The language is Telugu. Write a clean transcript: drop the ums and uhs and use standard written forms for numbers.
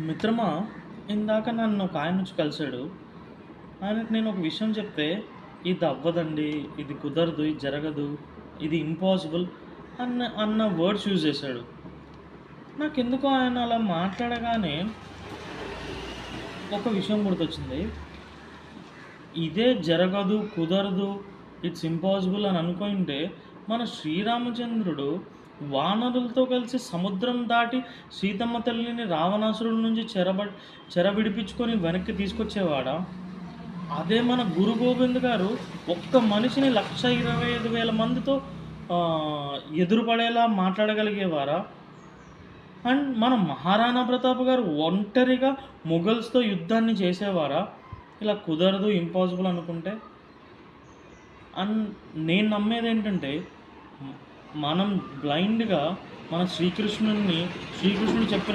మిత్రమా, ఇందాక నన్ను ఒక ఆయనొచ్చి కలిసాడు. ఆయనకి నేను ఒక విషయం చెప్తే, "ఇది అవ్వదండి, ఇది కుదరదు, ఇది జరగదు, ఇది ఇంపాసిబుల్" అన్న వర్డ్స్ యూజ్ చేశాడు. నాకెందుకో ఆయన అలా మాట్లాడగానే ఒక విషయం గుర్తొచ్చింది. ఇదే జరగదు, కుదరదు, ఇట్స్ ఇంపాసిబుల్ అని అనుకుంటే, మన శ్రీరామచంద్రుడు వానరులతో కలిసి సముద్రం దాటి సీతమ్మ తల్లిని రావణాసురుడి నుంచి చెర విడిపించుకొని వెనక్కి తీసుకొచ్చేవాడా? అదే మన గురు గోవింద్ గారు ఒక్క మనిషిని 1,25,000 మందితో ఎదురుపడేలా మాట్లాడగలిగేవారా? అండ్ మన మహారాణా ప్రతాప్ గారు ఒంటరిగా మొఘల్స్‌తో యుద్ధాన్ని చేసేవారా? ఇలా కుదరదు, ఇంపాసిబుల్ అనుకుంటే? అండ్ నేను నమ్మేదేంటంటే, హ్మ్, మనం బ్లైండ్‌గా మన శ్రీకృష్ణుడు చెప్పిన